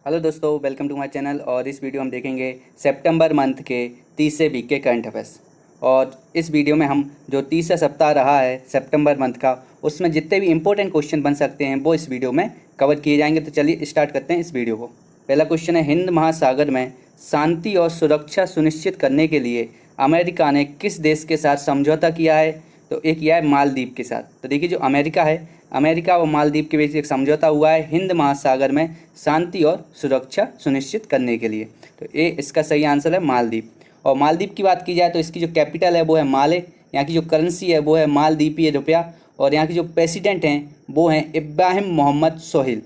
Hello दोस्तों, welcome to my channel. और इस वीडियो हम देखेंगे सितंबर मंथ के 30 से वीक के करंट अफेयर्स। और इस वीडियो में हम जो 30 सप्ताह रहा है सितंबर मंथ का, उसमें जितने भी इंपॉर्टेंट क्वेश्चन बन सकते हैं वो इस वीडियो में कवर किए जाएंगे। तो चलिए स्टार्ट करते हैं इस वीडियो को। पहला क्वेश्चन है, हिंद महासागर में शांति और सुरक्षा सुनिश्चित करने के लिए अमेरिका ने किस देश के साथ समझौता किया है? तो एक किया है मालदीव के साथ। तो देखिए, जो अमेरिका और मालदीव के बीच एक समझौता हुआ है हिंद महासागर में शांति और सुरक्षा सुनिश्चित करने के लिए। तो ये इसका सही आंसर है मालदीव। और मालदीव की बात की जाए तो इसकी जो कैपिटल है वो है माले, यहाँ की जो करेंसी है वो है मालदीपीय रुपया, और यहाँ के जो प्रेसिडेंट हैं वो हैं इब्राहिम मोहम्मद सोहेल।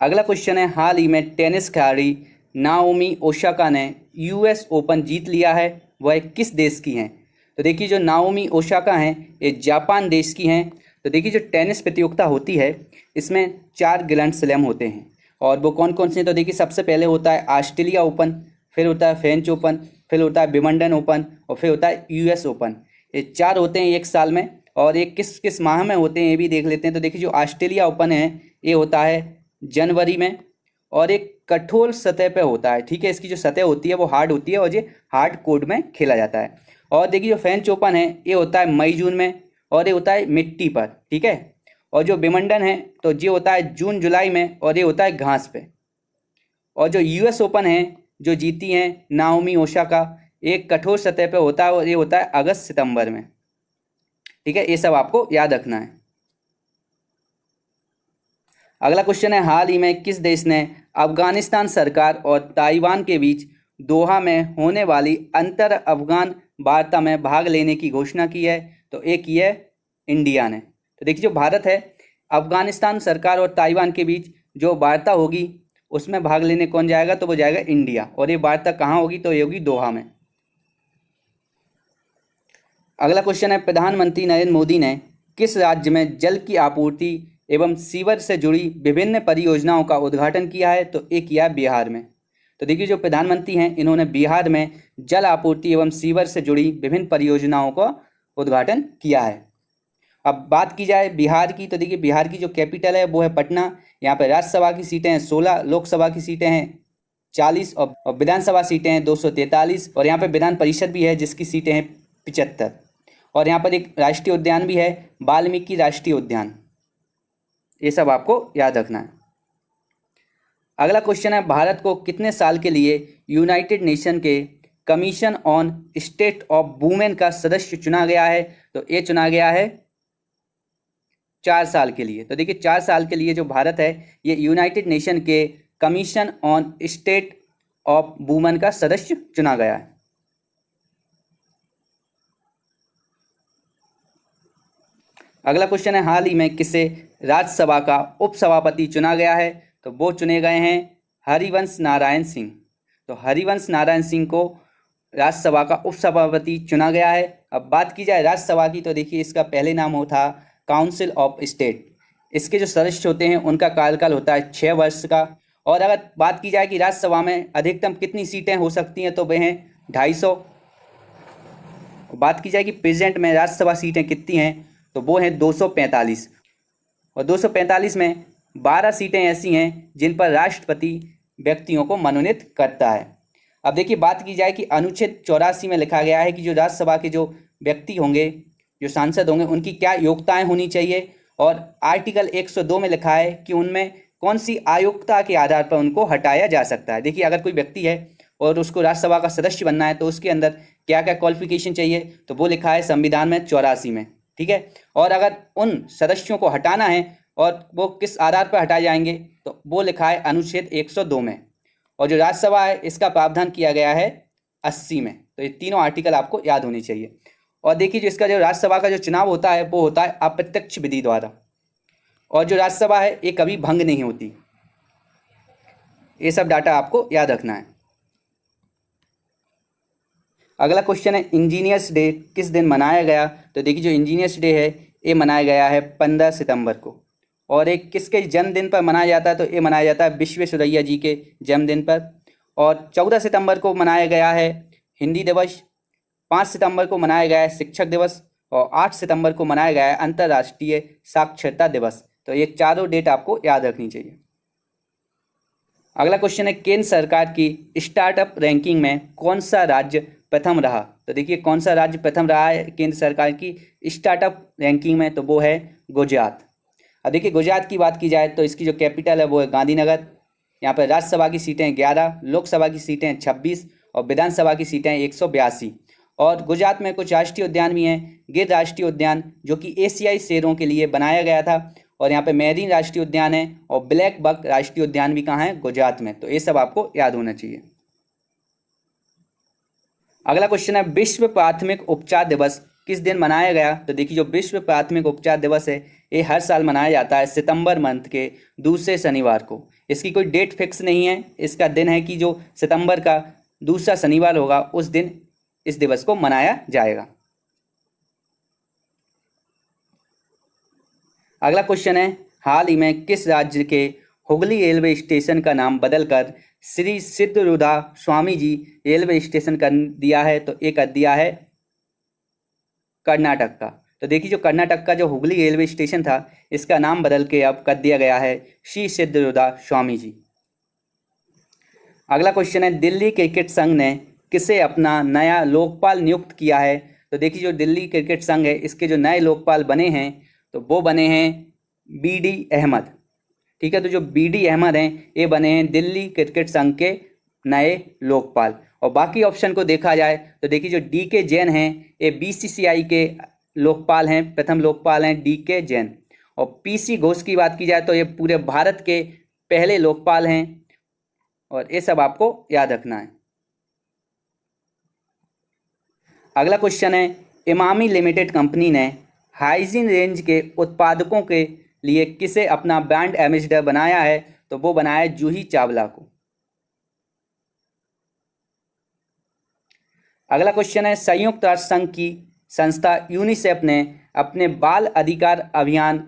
अगला क्वेश्चन है, हाल ही में टेनिस खिलाड़ी नाओमी ओसाका ने यूएस ओपन जीत लिया है, वह किस देश की हैं? तो देखिए, जो नाओमी ओसाका हैं ये जापान देश की हैं। तो देखिए, जो टेनिस प्रतियोगिता होती है इसमें 4 ग्रैंड स्लैम होते हैं, और वो कौन कौन से हैं? तो देखिए, सबसे पहले होता है ऑस्ट्रेलिया ओपन, फिर होता है फ्रेंच ओपन, फिर होता है विंबलडन ओपन, और फिर होता है यूएस ओपन। ये 4 होते हैं एक साल में, और ये किस किस माह में होते हैं ये भी देख लेते हैं। तो देखिए, जो ऑस्ट्रेलिया ओपन है ये होता है जनवरी में, और एक कठोर सतह पे होता है। ठीक है, इसकी जो सतह होती है वो हार्ड होती है, और ये हार्ड कोर्ट में खेला जाता है। और देखिए, जो फ्रेंच ओपन है ये होता है मई जून में, और ये होता है मिट्टी पर। ठीक है, और जो विंबलडन है तो ये होता है जून जुलाई में, और ये होता है घास पे। और जो यूएस ओपन है जो जीती हैं नाओमी ओसाका, एक कठोर सतह पे होता है, और ये होता है अगस्त सितंबर में। ठीक है, ये सब आपको याद रखना है। अगला क्वेश्चन है, हाल ही में किस देश ने अफगानिस्तान सरकार और ताइवान के बीच दोहा में होने वाली अंतर अफगान वार्ता में भाग लेने की घोषणा की है? तो एक ये इंडिया ने। तो देखिए, जो भारत है, अफगानिस्तान सरकार और ताइवान के बीच जो वार्ता होगी उसमें भाग लेने कौन जाएगा? तो वो जाएगा इंडिया। और ये वार्ता कहाँ होगी? तो ये होगी दोहा में। अगला क्वेश्चन है, प्रधानमंत्री नरेंद्र मोदी ने किस राज्य में जल की आपूर्ति एवं सीवर से जुड़ी विभिन्न परियोजनाओं का उद्घाटन किया है? तो एक किया बिहार में। तो देखिए, जो प्रधानमंत्री हैं इन्होंने बिहार में जल आपूर्ति एवं सीवर से जुड़ी विभिन्न परियोजनाओं का उद्घाटन किया है। अब बात की जाए बिहार की, तो देखिए, बिहार की जो कैपिटल है वो है पटना। यहाँ पर राज्यसभा की सीटें हैं 16, लोकसभा की सीटें हैं 40, और विधानसभा सीटें हैं 243, और यहाँ पर विधान परिषद भी है जिसकी सीटें हैं 75। और यहाँ पर एक राष्ट्रीय उद्यान भी है, वाल्मीकि राष्ट्रीय उद्यान। ये सब आपको याद रखना है। अगला क्वेश्चन है, भारत को कितने साल के लिए यूनाइटेड नेशन के commission on state of women का सदस्य चुना गया है? तो ये चुना गया है 4 साल के लिए। तो देखिए, 4 साल के लिए जो भारत है ये यूनाइटेड नेशन के commission on state of women का सदस्य चुना गया है। अगला क्वेश्चन है, हाल ही में किसे राज्यसभा का उपसभापति चुना गया है? तो वो चुने गए हैं हरिवंश नारायण सिंह। तो हरिवंश नारायण सिंह को राज्यसभा का उपसभापति चुना गया है। अब बात की जाए राज्यसभा की, तो देखिए, इसका पहले नाम होता काउंसिल ऑफ स्टेट। इसके जो सदस्य होते हैं उनका कार्यकाल होता है 6 वर्ष का। और अगर बात की जाए कि राज्यसभा में अधिकतम कितनी सीटें हो सकती हैं, तो वह हैं 250। बात की जाए कि प्रेजेंट में राज्यसभा सीटें कितनी हैं, तो वो हैं 245। और 245 में 12 सीटें ऐसी हैं जिन पर राष्ट्रपति व्यक्तियों को मनोनीत करता है। अब देखिए, बात की जाए कि अनुच्छेद 84 में लिखा गया है कि जो राज्यसभा के जो व्यक्ति होंगे, जो सांसद होंगे, उनकी क्या योग्यताएं होनी चाहिए। और आर्टिकल 102 में लिखा है कि उनमें कौन सी अयोग्यता के आधार पर उनको हटाया जा सकता है। देखिए, अगर कोई व्यक्ति है और उसको राज्यसभा का सदस्य बनना है तो उसके अंदर क्या क्या क्वालिफिकेशन चाहिए, तो वो लिखा है संविधान में 84 में। ठीक है, और अगर उन सदस्यों को हटाना है और वो किस आधार पर हटाए जाएंगे, तो वो लिखा है अनुच्छेद 102 में। और जो राज्यसभा है इसका प्रावधान किया गया है 80 में। तो ये तीनों आर्टिकल आपको याद होने चाहिए। और देखिए, जो इसका जो राज्यसभा का जो चुनाव होता है वो होता है अप्रत्यक्ष विधि द्वारा, और जो राज्यसभा है ये कभी भंग नहीं होती। ये सब डाटा आपको याद रखना है। अगला क्वेश्चन है, इंजीनियर्स डे किस दिन मनाया गया? तो देखिए, जो इंजीनियर्स डे है ये मनाया गया है 15 सितंबर को। और एक किसके जन्मदिन पर मनाया जाता है? तो ये मनाया जाता है विश्वेश्वरैया जी के जन्मदिन पर। और 14 सितंबर को मनाया गया है हिंदी दिवस, 5 सितंबर को मनाया गया है शिक्षक दिवस, और 8 सितंबर को मनाया गया है अंतर्राष्ट्रीय साक्षरता दिवस। तो ये चारों डेट आपको याद रखनी चाहिए। अगला क्वेश्चन है केंद्र सरकार की स्टार्टअप रैंकिंग में कौन सा राज्य प्रथम रहा। तो देखिए कौन सा राज्य प्रथम रहा है केंद्र सरकार की स्टार्टअप रैंकिंग में, तो वो है गुजरात। अब देखिए गुजरात की बात की जाए तो इसकी जो कैपिटल है वो है गांधीनगर। यहाँ पर राज्यसभा की सीटें 11, लोकसभा की सीटें 26 और विधानसभा की सीटें 182। और गुजरात में कुछ राष्ट्रीय उद्यान भी हैं। गिर राष्ट्रीय उद्यान जो कि एशियाई शेरों के लिए बनाया गया था, और यहाँ पे मैरीन राष्ट्रीय उद्यान है, और ब्लैक बक राष्ट्रीय उद्यान भी कहाँ है, गुजरात में। तो ये सब आपको याद होना चाहिए। अगला क्वेश्चन है विश्व प्राथमिक उपचार दिवस किस दिन मनाया गया। तो देखिए जो विश्व प्राथमिक उपचार दिवस है ये हर साल मनाया जाता है सितंबर मंथ के दूसरे शनिवार को। इसकी कोई डेट फिक्स नहीं है, इसका दिन है कि जो सितंबर का दूसरा शनिवार होगा उस दिन इस दिवस को मनाया जाएगा। अगला क्वेश्चन है हाल ही में किस राज्य के हुगली रेलवे स्टेशन का नाम बदलकर श्री सिद्धरूढ़ा स्वामी जी रेलवे स्टेशन कर दिया है। तो ये कर दिया है कर्नाटक का। तो देखिए जो कर्नाटक का जो हुगली रेलवे स्टेशन था इसका नाम बदल के अब कर दिया गया है श्री सिद्धरूढ़ा स्वामी जी। अगला क्वेश्चन है दिल्ली क्रिकेट संघ ने किसे अपना नया लोकपाल नियुक्त किया है। तो देखिए जो दिल्ली क्रिकेट संघ है इसके जो नए लोकपाल बने हैं तो वो बने हैं BD अहमद। ठीक है, तो जो BD अहमद हैं ये बने हैं दिल्ली क्रिकेट संघ के नए लोकपाल। और बाकी ऑप्शन को देखा जाए तो देखिए जो DK जैन हैं ये BCCI के लोकपाल हैं, प्रथम लोकपाल हैं DK जैन। और PC घोष की बात की जाए तो ये पूरे भारत के पहले लोकपाल हैं, और ये सब आपको याद रखना है। अगला क्वेश्चन है इमामी लिमिटेड कंपनी ने हाइजीन रेंज के उत्पादकों के लिए किसे अपना ब्रांड एम्बेसडर बनाया है। तो वो बनाया है जूही चावला को। अगला क्वेश्चन है संयुक्त राष्ट्र संघ की संस्था यूनिसेफ ने अपने बाल अधिकार अभियान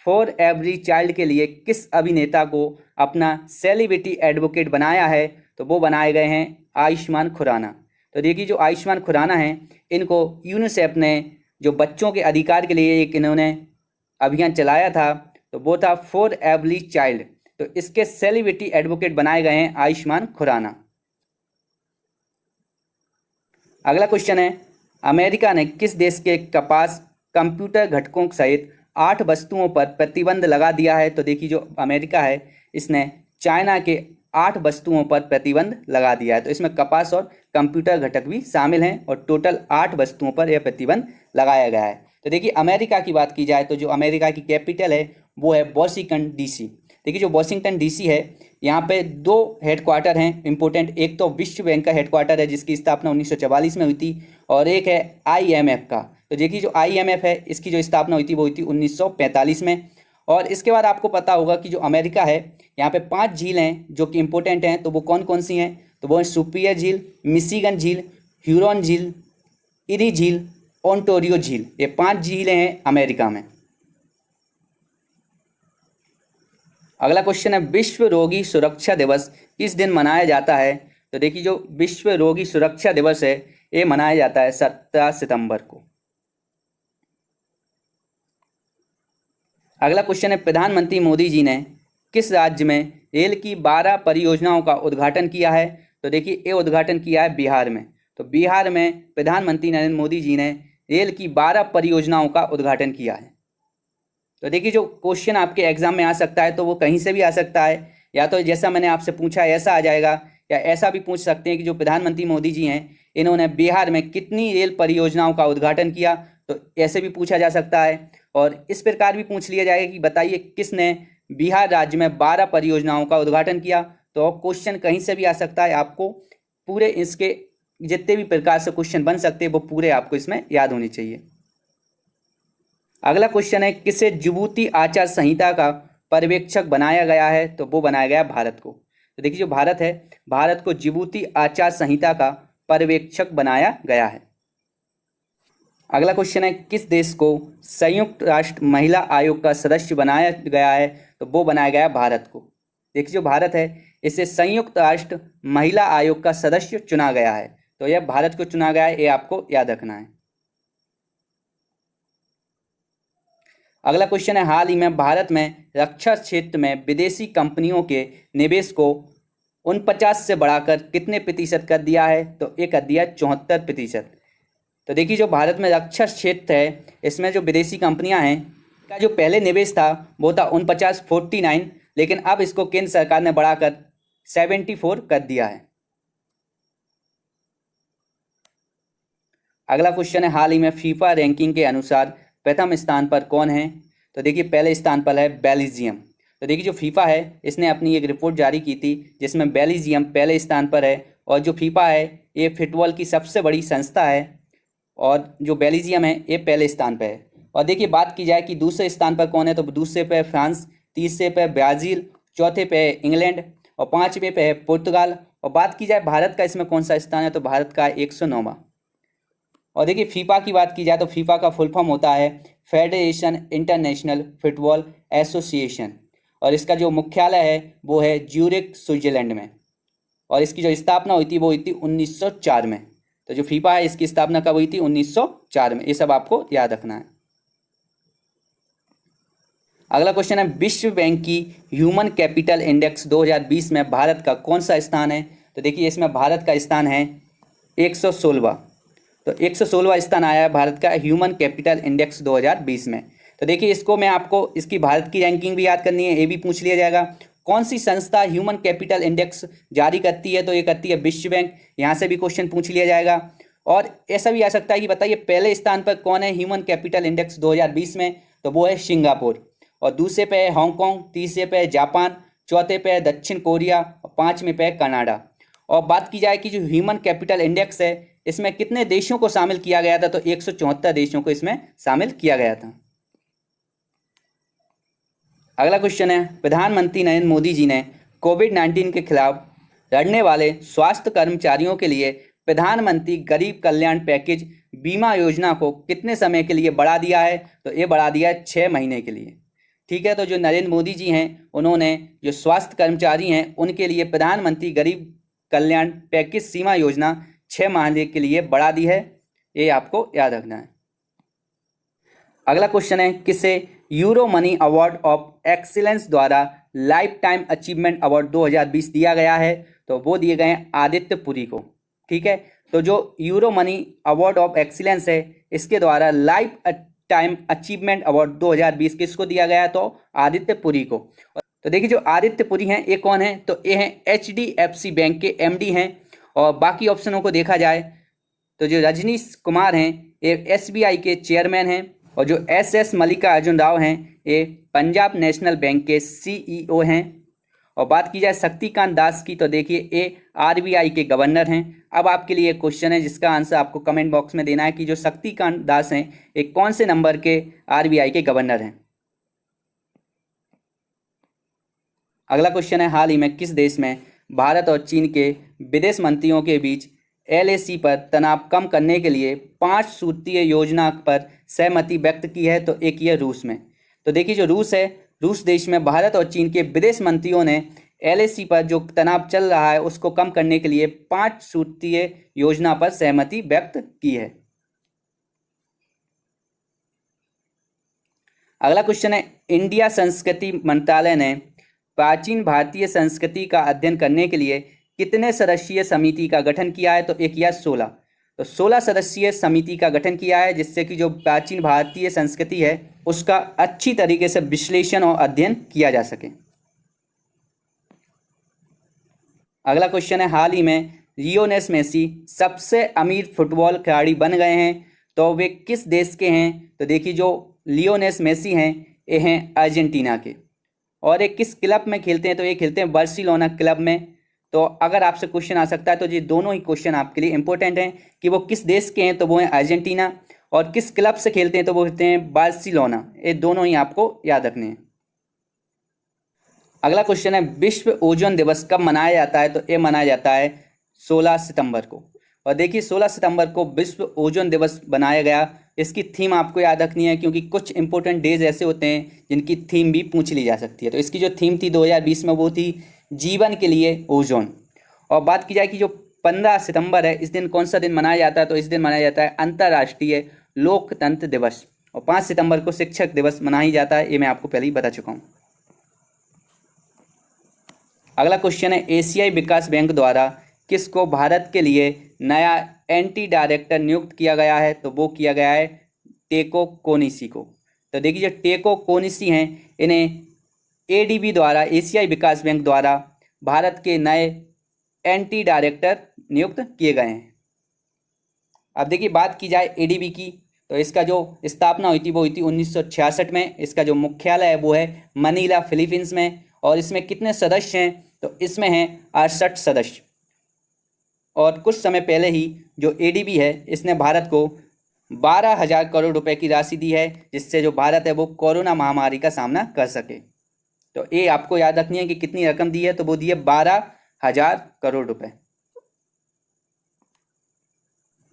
फॉर एवरी चाइल्ड के लिए किस अभिनेता को अपना सेलिब्रिटी एडवोकेट बनाया है। तो वो बनाए गए हैं आयुष्मान खुराना। तो देखिए जो आयुष्मान खुराना हैं इनको यूनिसेफ ने जो बच्चों के अधिकार के लिए एक इन्होंने अभियान चलाया था तो वो था फॉर एवरी चाइल्ड। तो इसके सेलिब्रिटी एडवोकेट बनाए गए हैं आयुष्मान खुराना। अगला क्वेश्चन है अमेरिका ने किस देश के कपास कंप्यूटर घटकों सहित 8 वस्तुओं पर प्रतिबंध लगा दिया है। तो देखिए जो अमेरिका है इसने चाइना के 8 वस्तुओं पर प्रतिबंध लगा दिया है। तो इसमें कपास और कंप्यूटर घटक भी शामिल हैं और टोटल 8 वस्तुओं पर यह प्रतिबंध लगाया गया है। तो देखिए अमेरिका की बात की जाए तो जो अमेरिका की कैपिटल है वो है वॉशिंगटन DC। देखिए जो वॉशिंगटन DC है यहाँ पे 2 हेडक्वार्टर हैं इंपॉर्टेंट। एक तो विश्व बैंक का हेडक्वार्टर है जिसकी स्थापना 1944 में हुई थी, और एक है IMF का। तो देखिए जो IMF है इसकी जो स्थापना हुई थी वो हुई थी 1945 में। और इसके बाद आपको पता होगा कि जो अमेरिका है यहाँ पे 5 झील हैं जो कि इंपॉर्टेंट हैं। तो वो कौन कौन सी हैं, तो वो है सुपिरियर झील, मिशिगन झील, ह्यूरॉन झील, इरी झील, ओंटारियो झील। ये 5 झीलें हैं अमेरिका में। अगला क्वेश्चन है विश्व रोगी सुरक्षा दिवस किस दिन मनाया जाता है। तो देखिए जो विश्व रोगी सुरक्षा दिवस है ये मनाया जाता है 17 सितंबर को। अगला क्वेश्चन है प्रधानमंत्री मोदी जी ने किस राज्य में रेल की 12 परियोजनाओं का उद्घाटन किया है। तो देखिए ये उद्घाटन किया है बिहार में। तो बिहार में प्रधानमंत्री नरेंद्र मोदी जी ने रेल की 12 परियोजनाओं का उद्घाटन किया है। तो देखिए जो क्वेश्चन आपके एग्जाम में आ सकता है तो वो कहीं से भी आ सकता है, या तो जैसा मैंने आपसे पूछा ऐसा आ जाएगा, या ऐसा भी पूछ सकते हैं कि जो प्रधानमंत्री मोदी जी हैं इन्होंने बिहार में कितनी रेल परियोजनाओं का उद्घाटन किया। तो ऐसे भी पूछा जा सकता है, और इस प्रकार भी पूछ लिया जाएगा कि बताइए किसने बिहार राज्य में 12 परियोजनाओं का उद्घाटन किया। तो क्वेश्चन कहीं से भी आ सकता है, आपको पूरे इसके जितने भी प्रकार से क्वेश्चन बन सकते हैं वो पूरे आपको इसमें याद होने चाहिए। अगला क्वेश्चन है किसे जिबूती आचार संहिता का पर्यवेक्षक बनाया गया है। तो वो बनाया गया भारत को। तो देखिए जो भारत है, भारत को जिबूती आचार संहिता का पर्यवेक्षक बनाया गया है। अगला क्वेश्चन है किस देश को संयुक्त राष्ट्र महिला आयोग का सदस्य बनाया गया है। तो वो बनाया गया भारत को। देखिए जो भारत है इसे संयुक्त राष्ट्र महिला आयोग का सदस्य चुना गया है। तो यह भारत को चुना गया है, ये आपको याद रखना है। अगला क्वेश्चन है, हाल ही में भारत में रक्षा क्षेत्र में विदेशी कंपनियों के निवेश को 49 से बढ़ाकर कितने प्रतिशत कर दिया है? तो ये कर दिया 74%। तो देखिए जो भारत में रक्षा क्षेत्र है इसमें जो विदेशी कंपनियां हैं का जो पहले निवेश था वो था 49, लेकिन अब इसको केंद्र सरकार ने बढ़ाकर 74 कर दिया है। अगला क्वेश्चन है, हाल ही में फीफा रैंकिंग के अनुसार प्रथम स्थान पर कौन है? तो देखिए पहले स्थान पर है बेल्जियम। तो देखिए जो फीफा है इसने अपनी एक रिपोर्ट जारी की थी जिसमें बेल्जियम पहले स्थान पर है, और जो फीफा है ये फुटबॉल की सबसे बड़ी संस्था है और जो बेल्जियम है ये पहले स्थान पर है। और देखिए बात की जाए कि दूसरे स्थान पर कौन है, तो दूसरे पे है फ्रांस, तीसरे पे ब्राज़ील, चौथे पे है इंग्लैंड और पाँचवें पे है पुर्तगाल। और बात की जाए भारत का इसमें कौन सा स्थान है, तो भारत का 109वां। और देखिए फीफा की बात की जाए तो फीफा का फुल फॉर्म होता है फेडरेशन इंटरनेशनल फुटबॉल एसोसिएशन, और इसका जो मुख्यालय है वो है ज्यूरिख स्विट्जरलैंड में, और इसकी जो स्थापना हुई थी वो हुई थी 1904 में। तो जो फीफा है इसकी स्थापना कब हुई थी? 1904 में। ये सब आपको याद रखना है। अगला क्वेश्चन है, विश्व बैंक की ह्यूमन कैपिटल इंडेक्स 2020 में भारत का कौन सा स्थान है? तो देखिए इसमें भारत का स्थान है 116वां। तो 116वां स्थान आया है भारत का ह्यूमन कैपिटल इंडेक्स 2020 में। तो देखिए इसको मैं आपको इसकी भारत की रैंकिंग भी याद करनी है, ये भी पूछ लिया जाएगा। कौन सी संस्था ह्यूमन कैपिटल इंडेक्स जारी करती है? तो ये करती है विश्व बैंक। यहाँ से भी क्वेश्चन पूछ लिया जाएगा। और ऐसा भी आ सकता है कि बताइए पहले स्थान पर कौन है ह्यूमन कैपिटल इंडेक्स 2020 में? तो वो है सिंगापुर, और दूसरे पे है हांगकांग, तीसरे पे है जापान, चौथे पे है दक्षिण कोरिया और पाँचवें पे है कनाडा। और बात की जाए कि जो ह्यूमन कैपिटल इंडेक्स है इसमें कितने देशों को शामिल किया गया था? तो 174 देशों को इसमें शामिल किया गया था। अगला क्वेश्चन है, प्रधानमंत्री नरेंद्र मोदी जी ने कोविड-19 के खिलाफ लड़ने वाले स्वास्थ्य कर्मचारियों के लिए प्रधानमंत्री गरीब कल्याण पैकेज बीमा योजना को कितने समय के लिए बढ़ा दिया है? तो ये बढ़ा दिया है 6 महीने के लिए। ठीक है, तो जो नरेंद्र मोदी जी हैं उन्होंने जो स्वास्थ्य कर्मचारी हैं उनके लिए प्रधानमंत्री गरीब कल्याण पैकेज सीमा योजना 6 महीने के लिए बढ़ा दी है, ये आपको याद रखना है। अगला क्वेश्चन है, किसे euro money award of excellence द्वारा लाइफ टाइम अचीवमेंट अवार्ड 2020 दिया गया है? तो वो दिए गए हैं आदित्य पुरी को। ठीक है, तो जो euro money award of excellence है इसके द्वारा लाइफ टाइम अचीवमेंट अवार्ड 2020 किसको दिया गया? तो आदित्य पुरी को। तो देखिए जो आदित्य पुरी हैं ये कौन है? तो ये हैं HDFC बैंक के MD हैं। और बाकी ऑप्शनों को देखा जाए तो जो रजनीश कुमार हैं ये SBI के चेयरमैन हैं, और जो SS मल्लिकार्जुन राव हैं ये पंजाब नेशनल बैंक के CEO हैं। और बात की जाए शक्तिकांत दास की तो देखिए ये RBI के गवर्नर हैं। अब आपके लिए क्वेश्चन है जिसका आंसर आपको कमेंट बॉक्स में देना है कि जो शक्तिकांत दास हैं ये कौन से नंबर के RBI के गवर्नर हैं। अगला क्वेश्चन है, हाल ही में किस देश में भारत और चीन के विदेश मंत्रियों के बीच LAC पर तनाव कम करने के लिए 5 सूत्रीय योजना पर सहमति व्यक्त की है? तो एक ये रूस में। तो देखिए जो रूस है, रूस देश में भारत और चीन के विदेश मंत्रियों ने LAC पर जो तनाव चल रहा है उसको कम करने के लिए 5 सूत्रीय योजना पर सहमति व्यक्त की है। अगला क्वेश्चन है, इंडिया संस्कृति मंत्रालय ने प्राचीन भारतीय संस्कृति का अध्ययन करने के लिए कितने सदस्यीय समिति का गठन किया है? तो एक या 16। तो 16 सदस्यीय समिति का गठन किया है जिससे कि जो प्राचीन भारतीय संस्कृति है उसका अच्छी तरीके से विश्लेषण और अध्ययन किया जा सके। अगला क्वेश्चन है, हाल ही में लियोनेल मेसी सबसे अमीर फुटबॉल खिलाड़ी बन गए हैं, तो वे किस देश के हैं? तो देखिए जो लियोनेल मेसी हैं ये हैं अर्जेंटीना के, और ये किस क्लब में खेलते हैं? तो ये खेलते हैं बार्सिलोना क्लब में। तो अगर आपसे क्वेश्चन आ सकता है तो ये दोनों ही क्वेश्चन आपके लिए इंपॉर्टेंट हैं कि वो किस देश के हैं, तो वो हैं अर्जेंटीना, और किस क्लब से खेलते हैं तो वो खेलते हैं बार्सिलोना। ये दोनों ही आपको याद रखने हैं। अगला क्वेश्चन है, विश्व ओजोन दिवस कब मनाया जाता है? तो ये मनाया जाता है 16 सितंबर को। और देखिए 16 सितंबर को विश्व ओजोन दिवस बनाया गया। इसकी थीम आपको याद रखनी है क्योंकि कुछ इंपॉर्टेंट डेज ऐसे होते हैं जिनकी थीम भी पूछ ली जा सकती है। तो इसकी जो थीम थी 2020 में वो थी जीवन के लिए ओजोन। और बात की जाए कि जो 15 सितंबर है इस दिन कौन सा दिन मनाया जाता है? तो इस दिन मनाया जाता है अंतर्राष्ट्रीय लोकतंत्र दिवस। और 5 सितंबर को शिक्षक दिवस मनाया जाता है, ये मैं आपको पहले ही बता चुका हूँ। अगला क्वेश्चन है, एशियाई विकास बैंक द्वारा किसको भारत के लिए नया एंटी डायरेक्टर नियुक्त किया गया है? तो वो किया गया है टेको कोनिशी को। तो देखिए जो टेको कोनिशी हैं, इन्हें एडीबी द्वारा, एशियाई विकास बैंक द्वारा भारत के नए एंटी डायरेक्टर नियुक्त किए गए हैं। अब देखिए बात की जाए एडीबी की, तो इसका जो स्थापना हुई थी वो हुई थी 1966 में। इसका जो मुख्यालय है वो है मनीला, फिलीपींस में। और इसमें कितने सदस्य हैं? तो इसमें हैं 68 सदस्य। और कुछ समय पहले ही जो एडीबी है, इसने भारत को 12,000 करोड़ रुपए की राशि दी है, जिससे जो भारत है वो कोरोना महामारी का सामना कर सके। तो ये आपको याद रखनी है कि कितनी रकम दी है, तो वो दी है 12,000 करोड़ रुपए।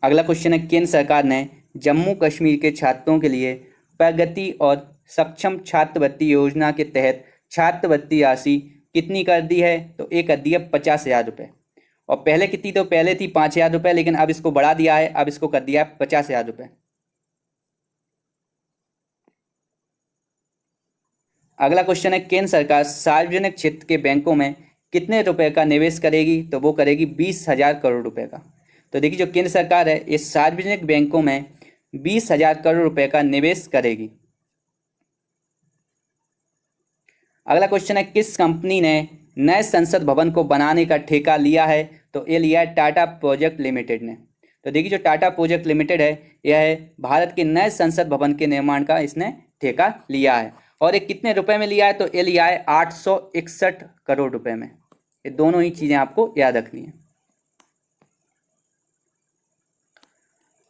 अगला क्वेश्चन है, केंद्र सरकार ने जम्मू कश्मीर के छात्रों के लिए प्रगति और सक्षम छात्रवृत्ति योजना के तहत छात्रवृत्ति राशि कितनी कर दी है? तो एक कर दी है 50,000 रुपये। और पहले कितनी? तो पहले थी 5,000 रुपये, लेकिन अब इसको बढ़ा दिया है, अब इसको कर दिया है 50,000 रुपये। अगला क्वेश्चन है, केंद्र सरकार सार्वजनिक क्षेत्र के बैंकों में कितने रुपए का निवेश करेगी? तो वो करेगी 20,000 करोड़ रुपए का। तो देखिए जो केंद्र सरकार है, इस सार्वजनिक बैंकों में 20,000 करोड़ रुपए का निवेश करेगी। अगला क्वेश्चन है, किस कंपनी ने नए संसद भवन को बनाने का ठेका लिया है? तो ये लिया है टाटा प्रोजेक्ट लिमिटेड ने। तो देखिए जो टाटा प्रोजेक्ट लिमिटेड है, यह है भारत के नए संसद भवन के निर्माण का इसने ठेका लिया है। और ये कितने रुपए में लिया है? तो ये लिया है 861 करोड़ रुपए में। ये दोनों ही चीजें आपको याद रखनी है।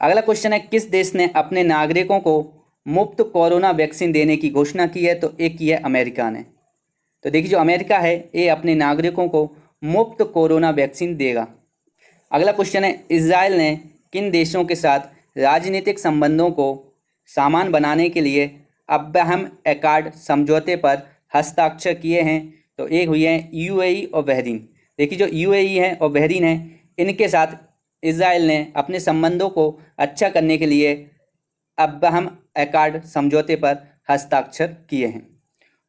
अगला क्वेश्चन है, किस देश ने अपने नागरिकों को मुफ्त कोरोना वैक्सीन देने की घोषणा की है? तो एक की है अमेरिका ने। तो देखिए जो अमेरिका है, ये अपने नागरिकों को मुफ्त कोरोना वैक्सीन देगा। अगला क्वेश्चन है, इजराइल ने किन देशों के साथ राजनीतिक संबंधों को सामान बनाने के लिए अब्राहम अकॉर्ड समझौते पर हस्ताक्षर किए हैं? तो एक हुई है यूएई और बहरीन। देखिए जो यूएई है और बहरीन है, इनके साथ इजराइल ने अपने संबंधों को अच्छा करने के लिए अब्राहम अकॉर्ड समझौते पर हस्ताक्षर किए हैं।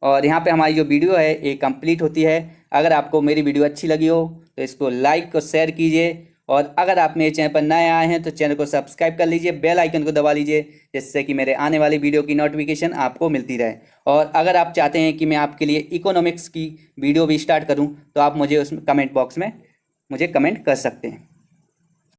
और यहाँ पे हमारी जो वीडियो है ये कंप्लीट होती है। अगर आपको मेरी वीडियो अच्छी लगी हो तो इसको लाइक और शेयर कीजिए। और अगर आप मेरे चैनल पर नए आए हैं तो चैनल को सब्सक्राइब कर लीजिए, बेल आइकन को दबा लीजिए, जिससे कि मेरे आने वाली वीडियो की नोटिफिकेशन आपको मिलती रहे। और अगर आप चाहते हैं कि मैं आपके लिए इकोनॉमिक्स की वीडियो भी स्टार्ट करूँ तो आप मुझे उसमें कमेंट बॉक्स में मुझे कमेंट कर सकते हैं।